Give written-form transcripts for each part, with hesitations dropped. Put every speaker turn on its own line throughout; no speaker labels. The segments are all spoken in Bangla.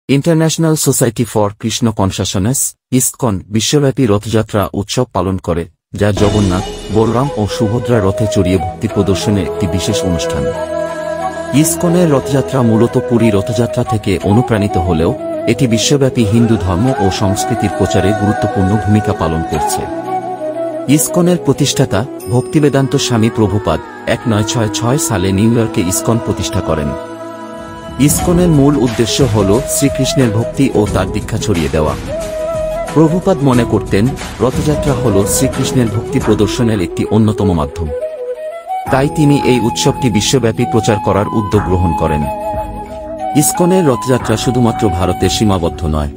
International society for Krishna consciousness ISKCON বিশ্বব্যাপী রথযাত্রা উৎসব পালন করে, যা জগন্নাথ, বলরাম ও সুভদ্রা রথে চড়িয়ে ভক্তি প্রদর্শনের একটি বিশেষ অনুষ্ঠান। ইসকনের রথযাত্রা মূলত পুরী রথযাত্রা থেকে অনুপ্রাণিত হলেও এটি বিশ্বব্যাপী হিন্দু ধর্ম ও সংস্কৃতির প্রচারে গুরুত্বপূর্ণ ভূমিকা পালন করছে। ইসকনের প্রতিষ্ঠাতা ভক্তিবেদান্ত স্বামী প্রভুপাদ 1966 সালে নিউ ইয়র্কে ইসকন প্রতিষ্ঠা করেন। ইসকনের মূল উদ্দেশ্য হল শ্রীকৃষ্ণের ভক্তি ও তার দীক্ষা ছড়িয়ে দেওয়া। প্রভুপাদ মনে করতেন রথযাত্রা হল শ্রীকৃষ্ণের ভক্তি প্রদর্শনের একটি অন্যতম মাধ্যম। তাই তিনি এই উৎসবটি বিশ্বব্যাপী প্রচার করার উদ্যোগ গ্রহণ করেন। ইসকনের রথযাত্রা শুধুমাত্র ভারতে সীমাবদ্ধ নয়,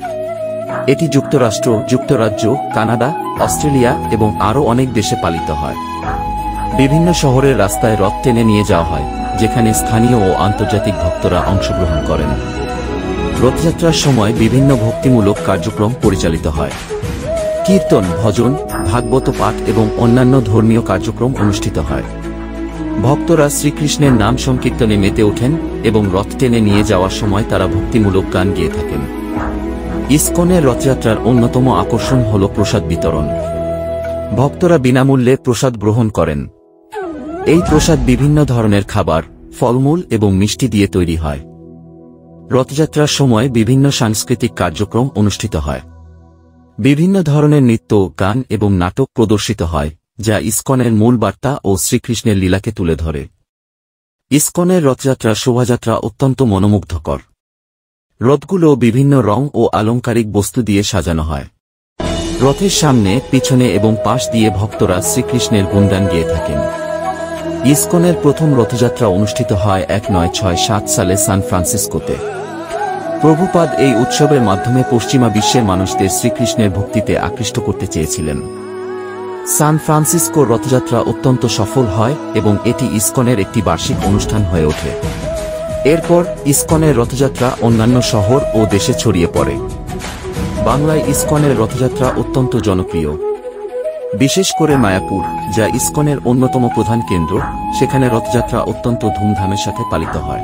এটি যুক্তরাষ্ট্র, যুক্তরাজ্য, কানাডা, অস্ট্রেলিয়া এবং আরও অনেক দেশে পালিত হয়। বিভিন্ন শহরের রাস্তায় রথ টেনে নিয়ে যাওয়া হয়, যেখানে স্থানীয় ও আন্তর্জাতিক ভক্তরা অংশগ্রহণ করেন। রথযাত্রার সময় বিভিন্ন ভক্তিমূলক কার্যক্রম পরিচালিত হয়। কীর্তন, ভজন, ভাগবত পাঠ এবং অন্যান্য ধর্মীয় কার্যক্রম অনুষ্ঠিত হয়। ভক্তরা শ্রীকৃষ্ণের নাম সংকীর্তনে মেতে ওঠেন এবং রথ টেনে নিয়ে যাওয়ার সময় তারা ভক্তিমূলক গান গেয়ে থাকেন। ইসকনের রথযাত্রার অন্যতম আকর্ষণ হল প্রসাদ বিতরণ। ভক্তরা বিনামূল্যে প্রসাদ গ্রহণ করেন। এই প্রসাদ বিভিন্ন ধরনের খাবার, ফলমূল এবং মিষ্টি দিয়ে তৈরি হয়। রথযাত্রার সময় বিভিন্ন সাংস্কৃতিক কার্যক্রম অনুষ্ঠিত হয়। বিভিন্ন ধরনের নৃত্য, গান এবং নাটক প্রদর্শিত হয়, যা ইসকনের মূল বার্তা ও শ্রীকৃষ্ণের লীলাকে তুলে ধরে। ইসকনের রথযাত্রার শোভাযাত্রা অত্যন্ত মনোমুগ্ধকর। রথগুলো বিভিন্ন রং ও আলংকারিক বস্তু দিয়ে সাজানো হয়। রথের সামনে, পিছনে এবং পাশ দিয়ে ভক্তরা শ্রীকৃষ্ণের গুণগান গেয়ে থাকেন। ইসকনের প্রথম রথযাত্রা অনুষ্ঠিত হয় 1967 সালে সান ফ্রান্সিসকোতে। প্রভুপাদ এই উৎসবের মাধ্যমে পশ্চিমা বিশ্বের মানুষদের শ্রীকৃষ্ণের ভক্তিতে আকৃষ্ট করতে চেয়েছিলেন। সান ফ্রান্সিসকোর রথযাত্রা অত্যন্ত সফল হয় এবং এটি ইসকনের একটি বার্ষিক অনুষ্ঠান হয়ে ওঠে। এরপর ইসকনের রথযাত্রা অন্যান্য শহর ও দেশে ছড়িয়ে পড়ে। বাংলায় ইসকনের রথযাত্রা অত্যন্ত জনপ্রিয়। বিশেষ করে মায়াপুর, যা ইসকনের অন্যতম প্রধান কেন্দ্র, সেখানে রথযাত্রা অত্যন্ত ধুমধামের সাথে পালিত হয়।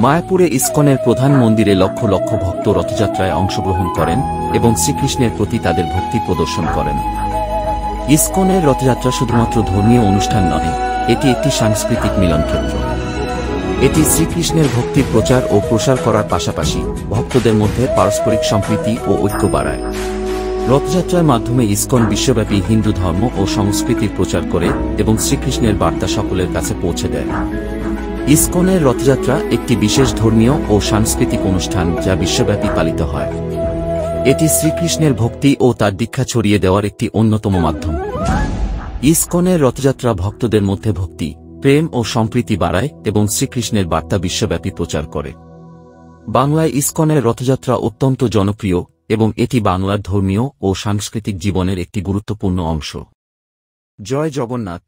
মায়াপুরে ইসকনের প্রধান মন্দিরে লক্ষ লক্ষ ভক্ত রথযাত্রায় অংশগ্রহণ করেন এবং শ্রীকৃষ্ণের প্রতি তাদের ভক্তি প্রদর্শন করেন। ইসকনের রথযাত্রা শুধুমাত্র ধর্মীয় অনুষ্ঠান নয়, এটি একটি সাংস্কৃতিক মিলনক্ষেত্র। এটি শ্রীকৃষ্ণের ভক্তির প্রচার ও প্রসার করার পাশাপাশি ভক্তদের মধ্যে পারস্পরিক সম্প্রীতি ও ঐক্য বাড়ায়। রথযাত্রার মাধ্যমে ইসকন বিশ্বব্যাপী হিন্দু ধর্ম ও সংস্কৃতির প্রচার করে এবং শ্রীকৃষ্ণের বার্তা সকলের কাছে পৌঁছে দেয়। ইসকনের রথযাত্রা একটি বিশেষ ধর্মীয় ও সাংস্কৃতিক অনুষ্ঠান যা বিশ্বব্যাপী পালিত হয়। এটি শ্রীকৃষ্ণের ভক্তি ও তার দীক্ষা ছড়িয়ে দেওয়ার একটি অন্যতম মাধ্যম। ইসকনের রথযাত্রা ভক্তদের মধ্যে ভক্তি, প্রেম ও সম্প্রীতি বাড়ায় এবং শ্রীকৃষ্ণের বার্তা বিশ্বব্যাপী প্রচার করে। বাংলায় ইসকনের রথযাত্রা অত্যন্ত জনপ্রিয় এবং এটি বাংলার ধর্মীয় ও সাংস্কৃতিক জীবনের একটি গুরুত্বপূর্ণ অংশ। জয় জগন্নাথ।